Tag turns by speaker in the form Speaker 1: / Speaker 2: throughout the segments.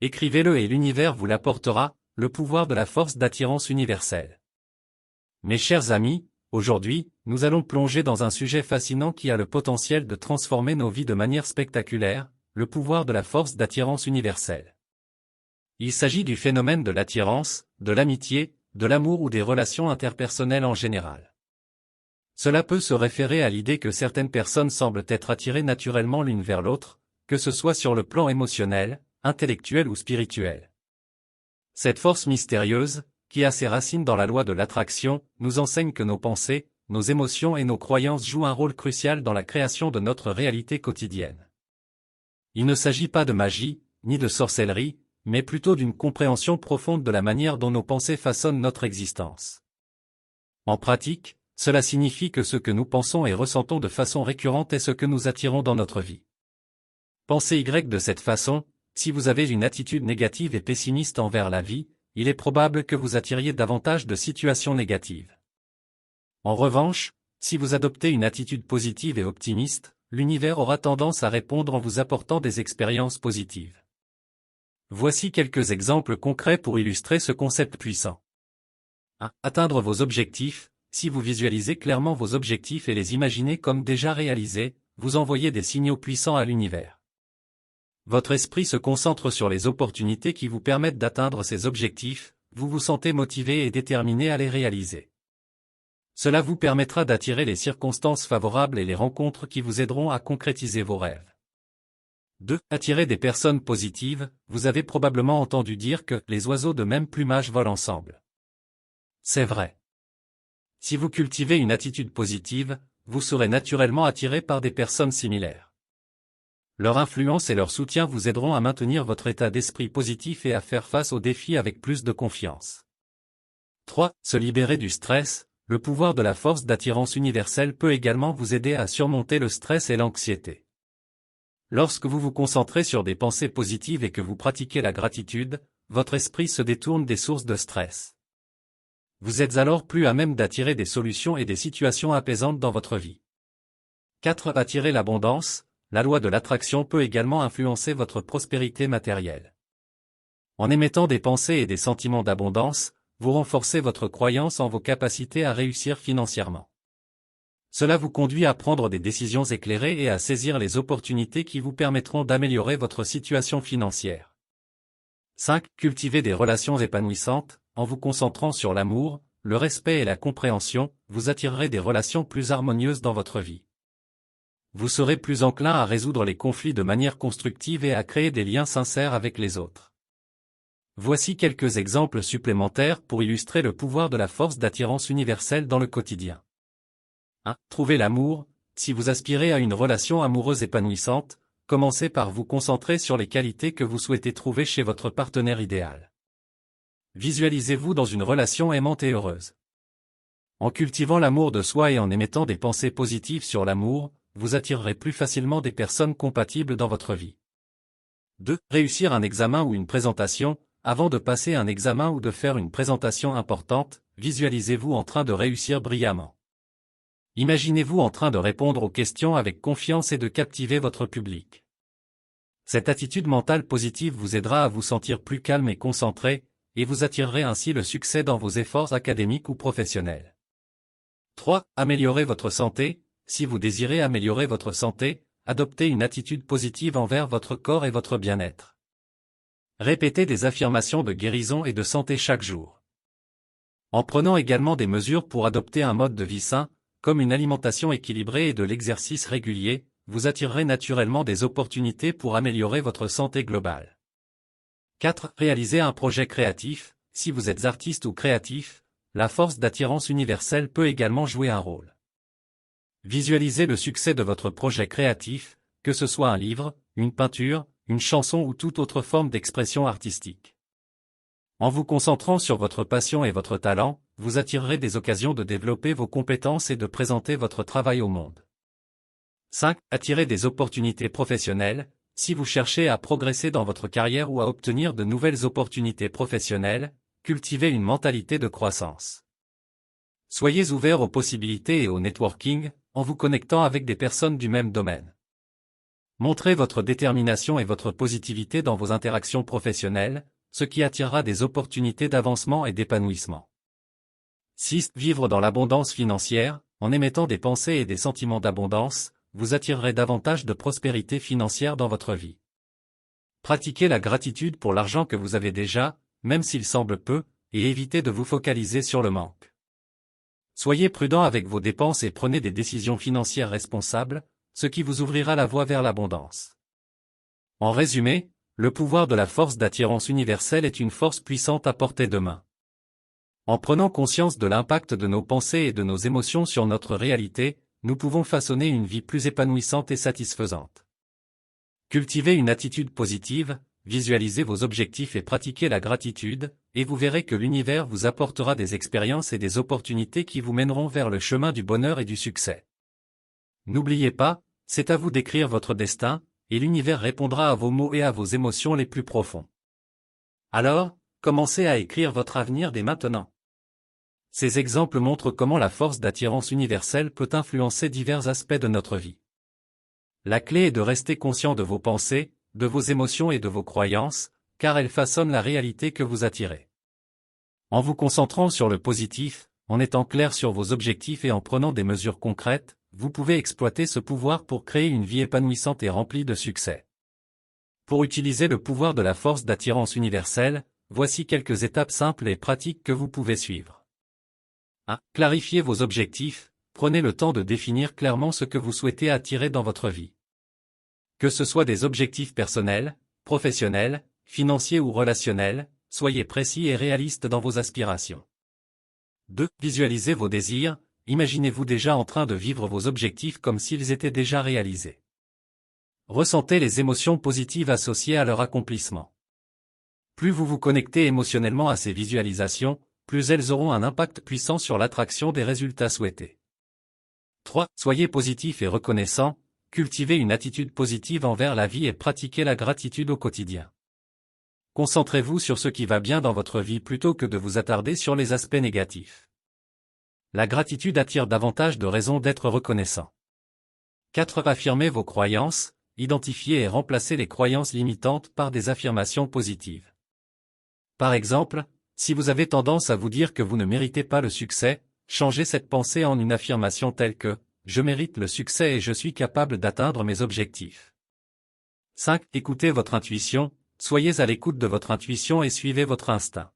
Speaker 1: Écrivez-le et l'univers vous l'apportera, le pouvoir de la force d'attirance universelle. Mes chers amis, aujourd'hui, nous allons plonger dans un sujet fascinant qui a le potentiel de transformer nos vies de manière spectaculaire, le pouvoir de la force d'attirance universelle. Il s'agit du phénomène de l'attirance, de l'amitié, de l'amour ou des relations interpersonnelles en général. Cela peut se référer à l'idée que certaines personnes semblent être attirées naturellement l'une vers l'autre, que ce soit sur le plan émotionnel, intellectuel ou spirituel. Cette force mystérieuse, qui a ses racines dans la loi de l'attraction, nous enseigne que nos pensées, nos émotions et nos croyances jouent un rôle crucial dans la création de notre réalité quotidienne. Il ne s'agit pas de magie, ni de sorcellerie, mais plutôt d'une compréhension profonde de la manière dont nos pensées façonnent notre existence. En pratique, cela signifie que ce que nous pensons et ressentons de façon récurrente est ce que nous attirons dans notre vie. Pensez de cette façon, si vous avez une attitude négative et pessimiste envers la vie, il est probable que vous attiriez davantage de situations négatives. En revanche, si vous adoptez une attitude positive et optimiste, l'univers aura tendance à répondre en vous apportant des expériences positives. Voici quelques exemples concrets pour illustrer ce concept puissant. 1. Atteindre vos objectifs. Si vous visualisez clairement vos objectifs et les imaginez comme déjà réalisés, vous envoyez des signaux puissants à l'univers. Votre esprit se concentre sur les opportunités qui vous permettent d'atteindre ces objectifs, vous vous sentez motivé et déterminé à les réaliser. Cela vous permettra d'attirer les circonstances favorables et les rencontres qui vous aideront à concrétiser vos rêves. 2. Attirer des personnes positives. Vous avez probablement entendu dire que les oiseaux de même plumage volent ensemble. C'est vrai. Si vous cultivez une attitude positive, vous serez naturellement attiré par des personnes similaires. Leur influence et leur soutien vous aideront à maintenir votre état d'esprit positif et à faire face aux défis avec plus de confiance. 3. Se libérer du stress. Le pouvoir de la force d'attirance universelle peut également vous aider à surmonter le stress et l'anxiété. Lorsque vous vous concentrez sur des pensées positives et que vous pratiquez la gratitude, votre esprit se détourne des sources de stress. Vous êtes alors plus à même d'attirer des solutions et des situations apaisantes dans votre vie. 4. Attirer l'abondance. La loi de l'attraction peut également influencer votre prospérité matérielle. En émettant des pensées et des sentiments d'abondance, vous renforcez votre croyance en vos capacités à réussir financièrement. Cela vous conduit à prendre des décisions éclairées et à saisir les opportunités qui vous permettront d'améliorer votre situation financière. 5. Cultiver des relations épanouissantes. En vous concentrant sur l'amour, le respect et la compréhension, vous attirerez des relations plus harmonieuses dans votre vie. Vous serez plus enclin à résoudre les conflits de manière constructive et à créer des liens sincères avec les autres. Voici quelques exemples supplémentaires pour illustrer le pouvoir de la force d'attirance universelle dans le quotidien. 1. Trouver l'amour. Si vous aspirez à une relation amoureuse épanouissante, commencez par vous concentrer sur les qualités que vous souhaitez trouver chez votre partenaire idéal. Visualisez-vous dans une relation aimante et heureuse. En cultivant l'amour de soi et en émettant des pensées positives sur l'amour, vous attirerez plus facilement des personnes compatibles dans votre vie. 2. Réussir un examen ou une présentation. Avant de passer un examen ou de faire une présentation importante, visualisez-vous en train de réussir brillamment. Imaginez-vous en train de répondre aux questions avec confiance et de captiver votre public. Cette attitude mentale positive vous aidera à vous sentir plus calme et concentré, et vous attirerez ainsi le succès dans vos efforts académiques ou professionnels. 3. Améliorer votre santé. Si vous désirez améliorer votre santé, adoptez une attitude positive envers votre corps et votre bien-être. Répétez des affirmations de guérison et de santé chaque jour. En prenant également des mesures pour adopter un mode de vie sain, comme une alimentation équilibrée et de l'exercice régulier, vous attirerez naturellement des opportunités pour améliorer votre santé globale. 4. Réaliser un projet créatif. Si vous êtes artiste ou créatif, la force d'attirance universelle peut également jouer un rôle. Visualisez le succès de votre projet créatif, que ce soit un livre, une peinture, une chanson ou toute autre forme d'expression artistique. En vous concentrant sur votre passion et votre talent, vous attirerez des occasions de développer vos compétences et de présenter votre travail au monde. 5. Attirer des opportunités professionnelles. Si vous cherchez à progresser dans votre carrière ou à obtenir de nouvelles opportunités professionnelles, cultivez une mentalité de croissance. Soyez ouvert aux possibilités et au networking, en vous connectant avec des personnes du même domaine. Montrez votre détermination et votre positivité dans vos interactions professionnelles, ce qui attirera des opportunités d'avancement et d'épanouissement. 6. Vivre dans l'abondance financière. En émettant des pensées et des sentiments d'abondance, vous attirerez davantage de prospérité financière dans votre vie. Pratiquez la gratitude pour l'argent que vous avez déjà, même s'il semble peu, et évitez de vous focaliser sur le manque. Soyez prudent avec vos dépenses et prenez des décisions financières responsables, ce qui vous ouvrira la voie vers l'abondance. En résumé, le pouvoir de la force d'attirance universelle est une force puissante à portée de main. En prenant conscience de l'impact de nos pensées et de nos émotions sur notre réalité, nous pouvons façonner une vie plus épanouissante et satisfaisante. Cultivez une attitude positive, visualisez vos objectifs et pratiquez la gratitude, et vous verrez que l'univers vous apportera des expériences et des opportunités qui vous mèneront vers le chemin du bonheur et du succès. N'oubliez pas, c'est à vous d'écrire votre destin, et l'univers répondra à vos mots et à vos émotions les plus profonds. Alors, commencez à écrire votre avenir dès maintenant. Ces exemples montrent comment la force d'attirance universelle peut influencer divers aspects de notre vie. La clé est de rester conscient de vos pensées, de vos émotions et de vos croyances, car elles façonnent la réalité que vous attirez. En vous concentrant sur le positif, en étant clair sur vos objectifs et en prenant des mesures concrètes, vous pouvez exploiter ce pouvoir pour créer une vie épanouissante et remplie de succès. Pour utiliser le pouvoir de la force d'attirance universelle, voici quelques étapes simples et pratiques que vous pouvez suivre. 1. Clarifiez vos objectifs, prenez le temps de définir clairement ce que vous souhaitez attirer dans votre vie. Que ce soit des objectifs personnels, professionnels, financiers ou relationnels, soyez précis et réalistes dans vos aspirations. 2. Visualisez vos désirs, imaginez-vous déjà en train de vivre vos objectifs comme s'ils étaient déjà réalisés. Ressentez les émotions positives associées à leur accomplissement. Plus vous vous connectez émotionnellement à ces visualisations, plus elles auront un impact puissant sur l'attraction des résultats souhaités. 3. Soyez positif et reconnaissant, cultivez une attitude positive envers la vie et pratiquez la gratitude au quotidien. Concentrez-vous sur ce qui va bien dans votre vie plutôt que de vous attarder sur les aspects négatifs. La gratitude attire davantage de raisons d'être reconnaissant. 4. Affirmez vos croyances, identifiez et remplacez les croyances limitantes par des affirmations positives. Par exemple, si vous avez tendance à vous dire que vous ne méritez pas le succès, changez cette pensée en une affirmation telle que « Je mérite le succès et je suis capable d'atteindre mes objectifs ». 5. Écoutez votre intuition, soyez à l'écoute de votre intuition et suivez votre instinct.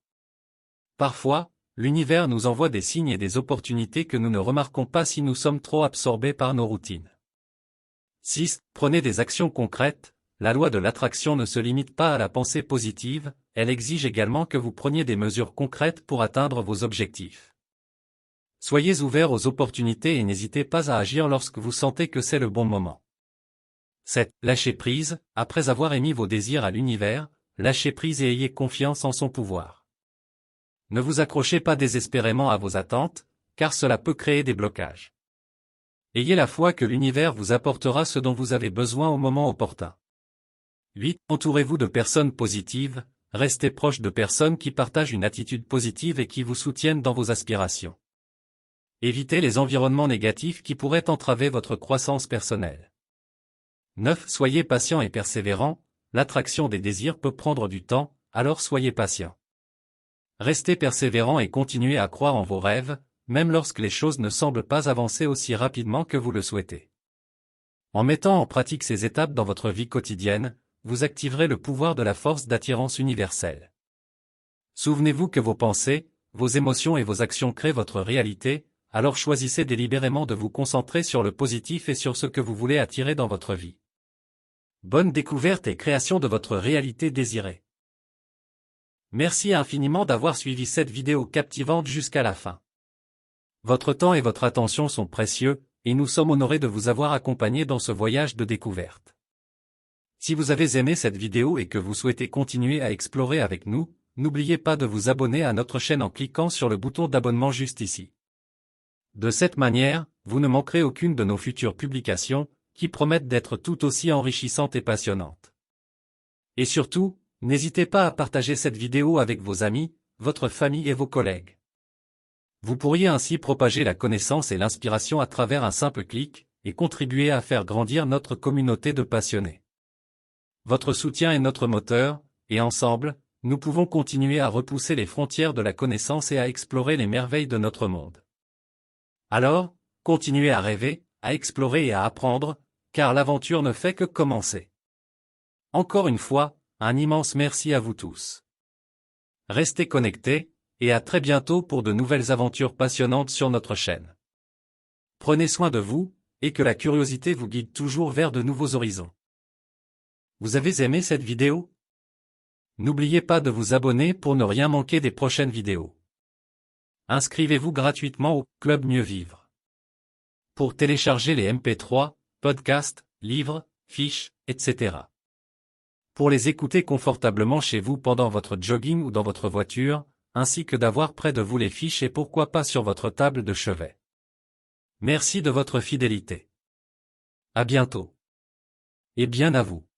Speaker 1: Parfois, l'univers nous envoie des signes et des opportunités que nous ne remarquons pas si nous sommes trop absorbés par nos routines. 6. Prenez des actions concrètes, la loi de l'attraction ne se limite pas à la pensée positive, elle exige également que vous preniez des mesures concrètes pour atteindre vos objectifs. Soyez ouverts aux opportunités et n'hésitez pas à agir lorsque vous sentez que c'est le bon moment. 7. Lâchez prise, après avoir émis vos désirs à l'univers, lâchez prise et ayez confiance en son pouvoir. Ne vous accrochez pas désespérément à vos attentes, car cela peut créer des blocages. Ayez la foi que l'univers vous apportera ce dont vous avez besoin au moment opportun. 8. Entourez-vous de personnes positives, restez proche de personnes qui partagent une attitude positive et qui vous soutiennent dans vos aspirations. Évitez les environnements négatifs qui pourraient entraver votre croissance personnelle. 9. Soyez patient et persévérant, l'attraction des désirs peut prendre du temps, alors soyez patient. Restez persévérant et continuez à croire en vos rêves, même lorsque les choses ne semblent pas avancer aussi rapidement que vous le souhaitez. En mettant en pratique ces étapes dans votre vie quotidienne, vous activerez le pouvoir de la force d'attirance universelle. Souvenez-vous que vos pensées, vos émotions et vos actions créent votre réalité, alors choisissez délibérément de vous concentrer sur le positif et sur ce que vous voulez attirer dans votre vie. Bonne découverte et création de votre réalité désirée. Merci infiniment d'avoir suivi cette vidéo captivante jusqu'à la fin. Votre temps et votre attention sont précieux, et nous sommes honorés de vous avoir accompagné dans ce voyage de découverte. Si vous avez aimé cette vidéo et que vous souhaitez continuer à explorer avec nous, n'oubliez pas de vous abonner à notre chaîne en cliquant sur le bouton d'abonnement juste ici. De cette manière, vous ne manquerez aucune de nos futures publications, qui promettent d'être tout aussi enrichissantes et passionnantes. Et surtout, n'hésitez pas à partager cette vidéo avec vos amis, votre famille et vos collègues. Vous pourriez ainsi propager la connaissance et l'inspiration à travers un simple clic, et contribuer à faire grandir notre communauté de passionnés. Votre soutien est notre moteur, et ensemble, nous pouvons continuer à repousser les frontières de la connaissance et à explorer les merveilles de notre monde. Alors, continuez à rêver, à explorer et à apprendre, car l'aventure ne fait que commencer. Encore une fois, un immense merci à vous tous. Restez connectés, et à très bientôt pour de nouvelles aventures passionnantes sur notre chaîne. Prenez soin de vous, et que la curiosité vous guide toujours vers de nouveaux horizons. Vous avez aimé cette vidéo? N'oubliez pas de vous abonner pour ne rien manquer des prochaines vidéos. Inscrivez-vous gratuitement au Club Mieux Vivre. Pour télécharger les MP3, podcasts, livres, fiches, etc. Pour les écouter confortablement chez vous pendant votre jogging ou dans votre voiture, ainsi que d'avoir près de vous les fiches et pourquoi pas sur votre table de chevet. Merci de votre fidélité. À bientôt. Et bien à vous.